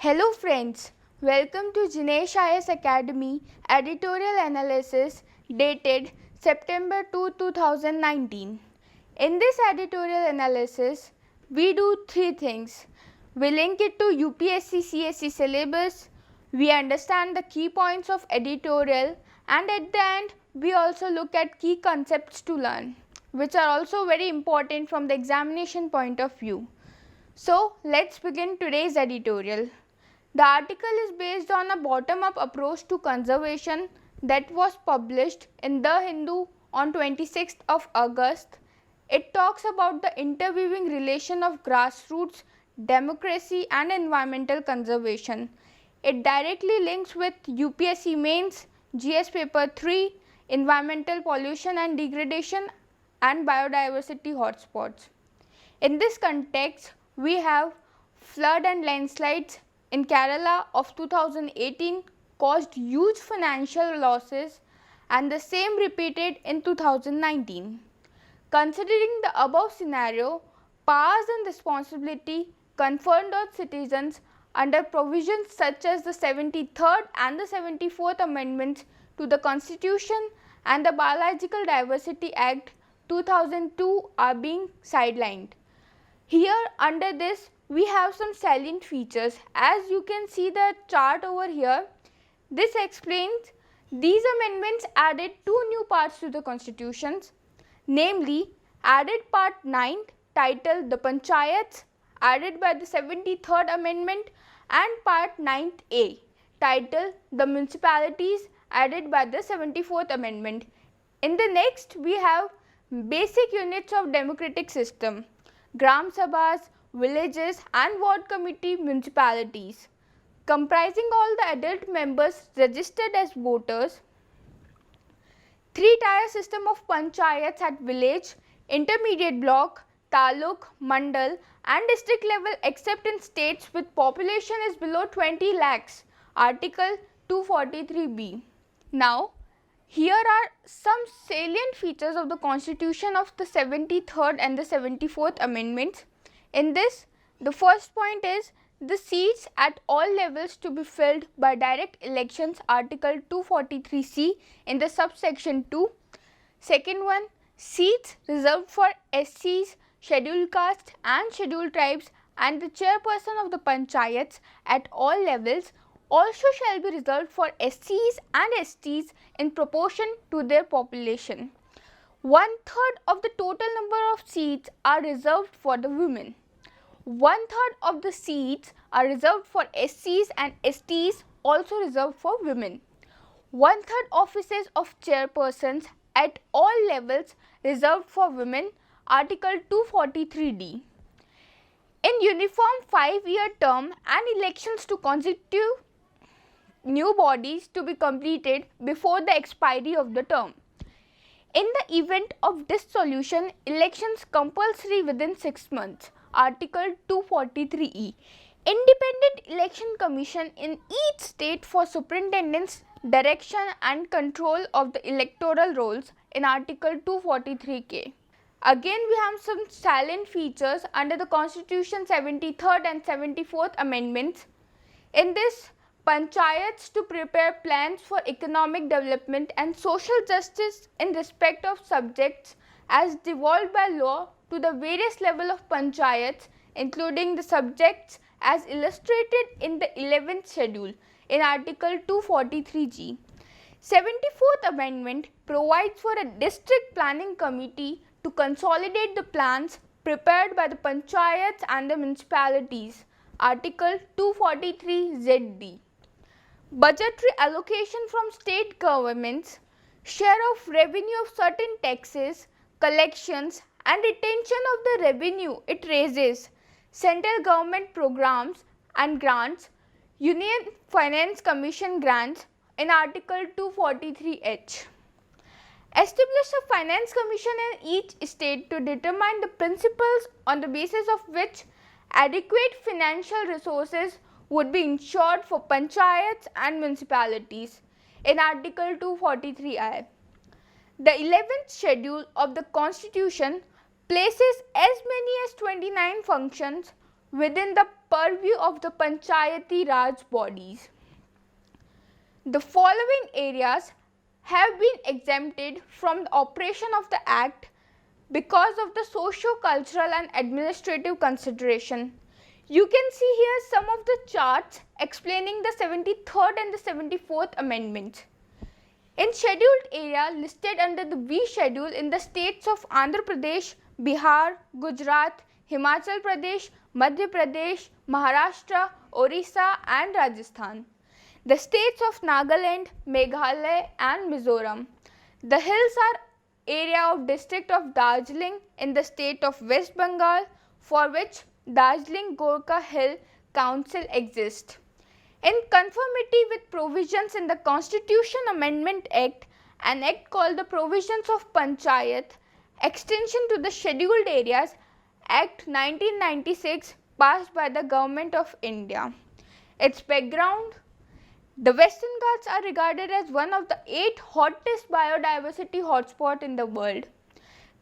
Hello friends, welcome to Jinesh IS Academy editorial analysis dated September 2, 2019. In this editorial analysis, we do three things. We link it to UPSC CSE syllabus, we understand the key points of editorial, and at the end, we also look at key concepts to learn, which are also very important from the examination point of view. So, let's begin today's editorial. The article is based on a bottom-up approach to conservation that was published in The Hindu on 26th of August. It talks about the interweaving relation of grassroots, democracy and environmental conservation. It directly links with UPSC Mains, GS Paper 3, Environmental Pollution and Degradation and Biodiversity Hotspots. In this context, we have flood and landslides in Kerala of 2018 caused huge financial losses and the same repeated in 2019. Considering the above scenario, powers and responsibility conferred on citizens under provisions such as the 73rd and the 74th Amendments to the Constitution and the Biological Diversity Act 2002 are being sidelined. Here under this we have some salient features. As you can see the chart over here, this explains these amendments added two new parts to the constitutions, namely added part 9 titled the Panchayats added by the 73rd amendment and part 9A titled the Municipalities added by the 74th amendment. In the next we have basic units of democratic system, Gram Sabhas, villages and ward committee municipalities, comprising all the adult members registered as voters, three-tier system of panchayats at village, intermediate block, taluk, mandal and district level except in states with population is below 20 lakhs, Article 243B. Now, here are some salient features of the constitution of the 73rd and the 74th amendments. In this, the first point is the seats at all levels to be filled by direct elections, Article 243C in the subsection 2. Second one, seats reserved for SCs, scheduled castes and scheduled tribes and the chairperson of the panchayats at all levels also shall be reserved for SCs and STs in proportion to their population. 1/3 of the total number of seats are reserved for the women. 1/3 of the seats are reserved for SCs and STs also reserved for women. 1/3 offices of chairpersons at all levels reserved for women, Article 243D. In uniform 5-year term and elections to constitute new bodies to be completed before the expiry of the term. In the event of dissolution, elections compulsory within 6 months, Article 243E. Independent Election Commission in each state for superintendence, direction and control of the electoral rolls in Article 243K. Again, we have some salient features under the Constitution 73rd and 74th amendments. In this, panchayats to prepare plans for economic development and social justice in respect of subjects as devolved by law to the various level of panchayats, including the subjects as illustrated in the 11th schedule in Article 243G. 74th Amendment provides for a district planning committee to consolidate the plans prepared by the panchayats and the municipalities, Article 243ZD. Budgetary allocation from state governments, share of revenue of certain taxes, collections and retention of the revenue it raises, central government programs and grants, Union Finance Commission grants in Article 243H. Establish a finance commission in each state to determine the principles on the basis of which adequate financial resources would be ensured for panchayats and municipalities in Article 243I. The 11th schedule of the Constitution places as many as 29 functions within the purview of the Panchayati Raj bodies. The following areas have been exempted from the operation of the Act because of the socio-cultural and administrative consideration. You can see here some of the charts explaining the 73rd and the 74th amendments. In scheduled area listed under the V schedule in the states of Andhra Pradesh, Bihar, Gujarat, Himachal Pradesh, Madhya Pradesh, Maharashtra, Orissa and Rajasthan. The states of Nagaland, Meghalaya and Mizoram. The hills are area of district of Darjeeling in the state of West Bengal, for which Darjeeling Gorkha Hill Council exists. In conformity with provisions in the Constitution Amendment Act, an act called the Provisions of Panchayat, Extension to the Scheduled Areas Act 1996 passed by the Government of India. Its background: the Western Ghats are regarded as one of the 8 hottest biodiversity hotspots in the world.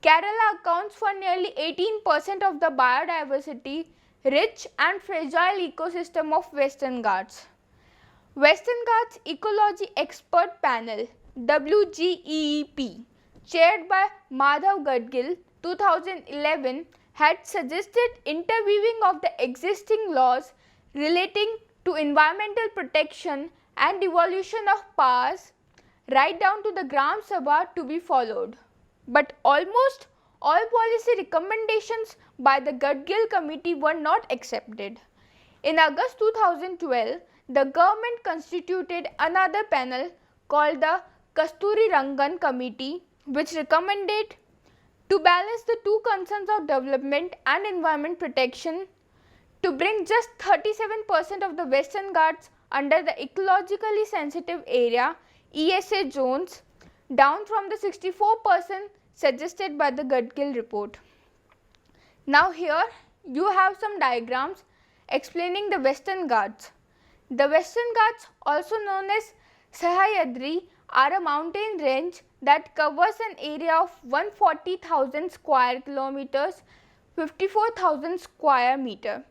Kerala accounts for nearly 18% of the biodiversity rich and fragile ecosystem of Western Ghats. Western Ghats Ecology Expert Panel WGEEP, chaired by Madhav Gadgil, 2011, had suggested interweaving of the existing laws relating to environmental protection and devolution of powers right down to the Gram Sabha to be followed. But almost all policy recommendations by the Gadgil committee were not accepted. In August 2012, the government constituted another panel called the Kasturi Rangan Committee, which recommended to balance the two concerns of development and environment protection, to bring just 37% of the Western Ghats under the ecologically sensitive area ESA zones, down from the 64% suggested by the Gadgil report. Now here you have some diagrams explaining the Western Ghats. The Western Ghats, also known as Sahyadri, are a mountain range that covers an area of 140,000 square kilometers, 54,000 square meter,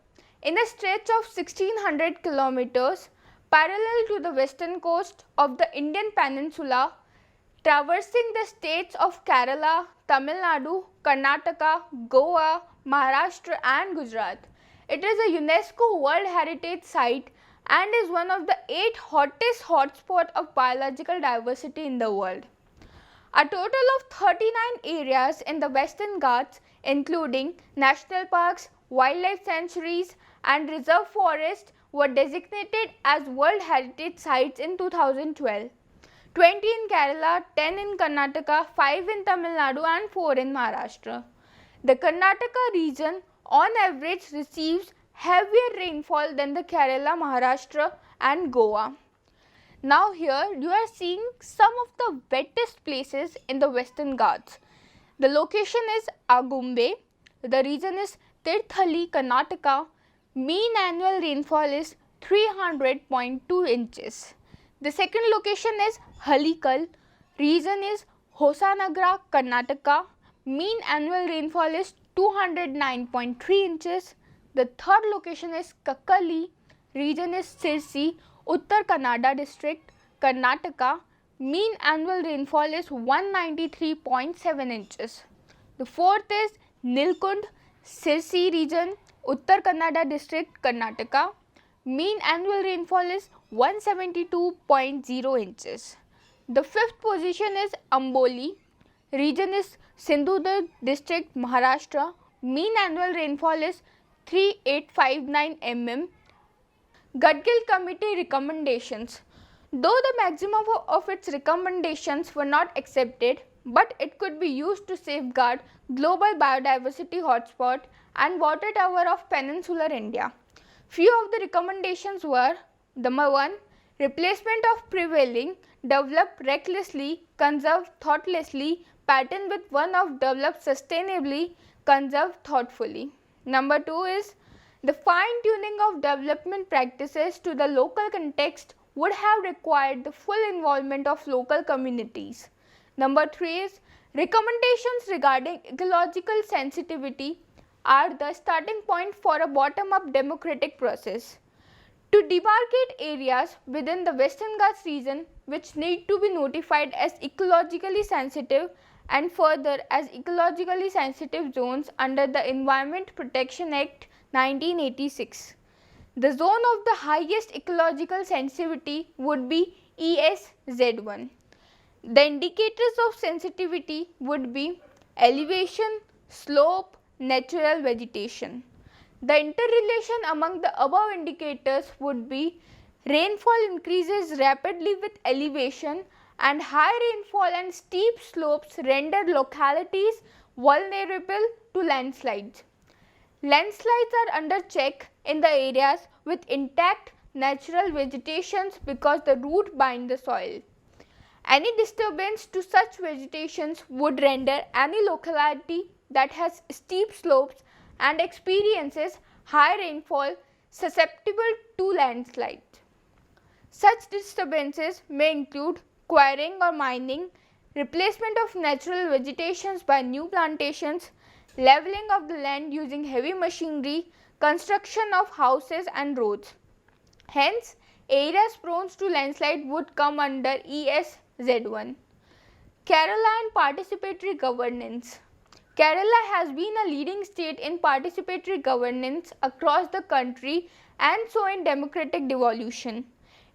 in a stretch of 1600 kilometers parallel to the western coast of the Indian peninsula, traversing the states of Kerala, Tamil Nadu, Karnataka, Goa, Maharashtra and Gujarat. It is a UNESCO World Heritage Site and is one of the 8 hottest hotspots of biological diversity in the world. A total of 39 areas in the Western Ghats, including national parks, wildlife sanctuaries and reserve forests, were designated as World Heritage Sites in 2012. 20 in Kerala, 10 in Karnataka, 5 in Tamil Nadu and 4 in Maharashtra. The Karnataka region on average receives heavier rainfall than the Kerala, Maharashtra and Goa. Now here you are seeing some of the wettest places in the Western Ghats. The location is Agumbe. The region is Tirthali, Karnataka. Mean annual rainfall is 300.2 inches. The second location is Halikal. Region is Hosanagra, Karnataka. Mean annual rainfall is 209.3 inches. The third location is Kakkali. Region is Sirsi, Uttar Kannada district, Karnataka. Mean annual rainfall is 193.7 inches. The fourth is Nilkund, Sirsi region, Uttar Kannada district, Karnataka. Mean annual rainfall is 172.0 inches. The fifth position is Amboli. Region is Sindhudurg district, Maharashtra. Mean annual rainfall is 3859 mm. Gadgil Committee recommendations. Though the maximum of its recommendations were not accepted, but it could be used to safeguard global biodiversity hotspot and water tower of peninsular India. Few of the recommendations were: number 1, replacement of prevailing, develop recklessly, conserve thoughtlessly pattern with one of develop sustainably, conserve thoughtfully. Number 2 is the fine-tuning of development practices to the local context would have required the full involvement of local communities. Number 3 is recommendations regarding ecological sensitivity are the starting point for a bottom-up democratic process. To demarcate areas within the Western Ghats region which need to be notified as ecologically sensitive and further as ecologically sensitive zones under the Environment Protection Act 1986. The zone of the highest ecological sensitivity would be ESZ1. The indicators of sensitivity would be elevation, slope, natural vegetation. The interrelation among the above indicators would be rainfall increases rapidly with elevation and high rainfall and steep slopes render localities vulnerable to landslides. Landslides are under check in the areas with intact natural vegetations because the root bind the soil. Any disturbance to such vegetations would render any locality that has steep slopes and experiences high rainfall susceptible to landslides. Such disturbances may include quarrying or mining, replacement of natural vegetations by new plantations, leveling of the land using heavy machinery, construction of houses and roads. Hence, areas prone to landslide would come under ESZ1. Kerala and participatory governance. Kerala has been a leading state in participatory governance across the country and so in democratic devolution.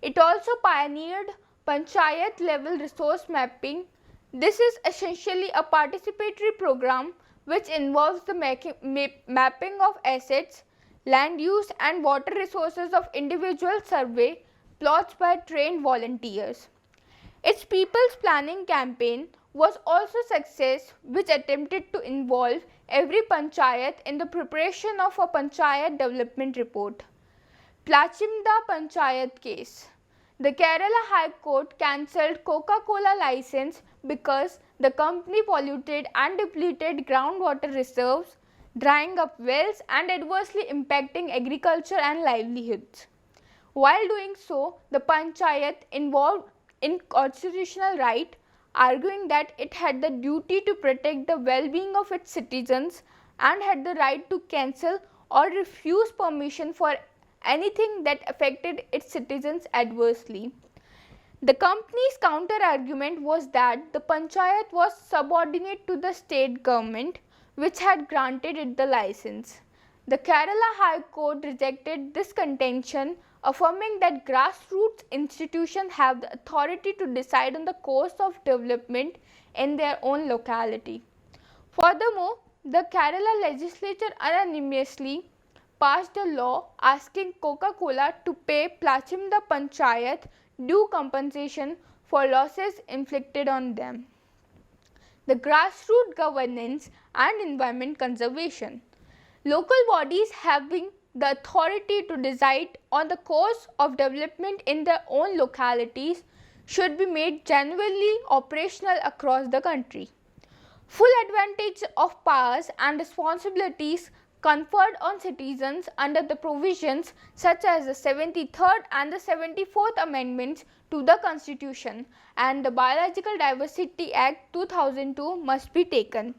It also pioneered panchayat level resource mapping. This is essentially a participatory program which involves the mapping of assets, land use and water resources of individual survey plots by trained volunteers. Its people's planning campaign was also success which attempted to involve every panchayat in the preparation of a panchayat development report. Plachimda Panchayat case. The Kerala High Court cancelled Coca-Cola license because the company polluted and depleted groundwater reserves, drying up wells and adversely impacting agriculture and livelihoods. While doing so, the panchayat involved in constitutional right, arguing that it had the duty to protect the well-being of its citizens and had the right to cancel or refuse permission for anything that affected its citizens adversely. The company's counter-argument was that the panchayat was subordinate to the state government which had granted it the license. The Kerala High Court rejected this contention, affirming that grassroots institutions have the authority to decide on the course of development in their own locality. Furthermore, the Kerala legislature unanimously passed a law asking Coca-Cola to pay Plachimda Panchayat due compensation for losses inflicted on them. The grassroots governance and environment conservation. Local bodies having the authority to decide on the course of development in their own localities should be made genuinely operational across the country. Full advantage of powers and responsibilities conferred on citizens under the provisions such as the 73rd and the 74th Amendments to the Constitution and the Biological Diversity Act 2002 must be taken.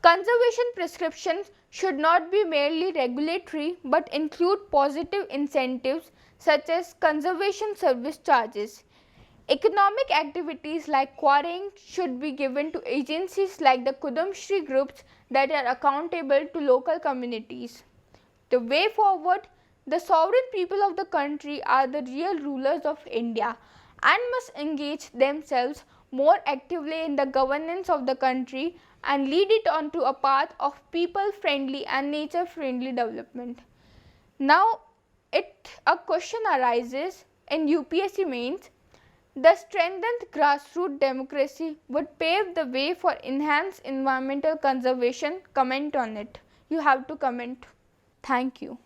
Conservation prescriptions should not be merely regulatory but include positive incentives such as conservation service charges. Economic activities like quarrying should be given to agencies like the Kudamshri groups that are accountable to local communities. The way forward, the sovereign people of the country are the real rulers of India and must engage themselves more actively in the governance of the country and lead it onto a path of people-friendly and nature-friendly development. Now, a question arises in UPSC mains. The strengthened grassroots democracy would pave the way for enhanced environmental conservation. Comment on it. You have to comment. Thank you.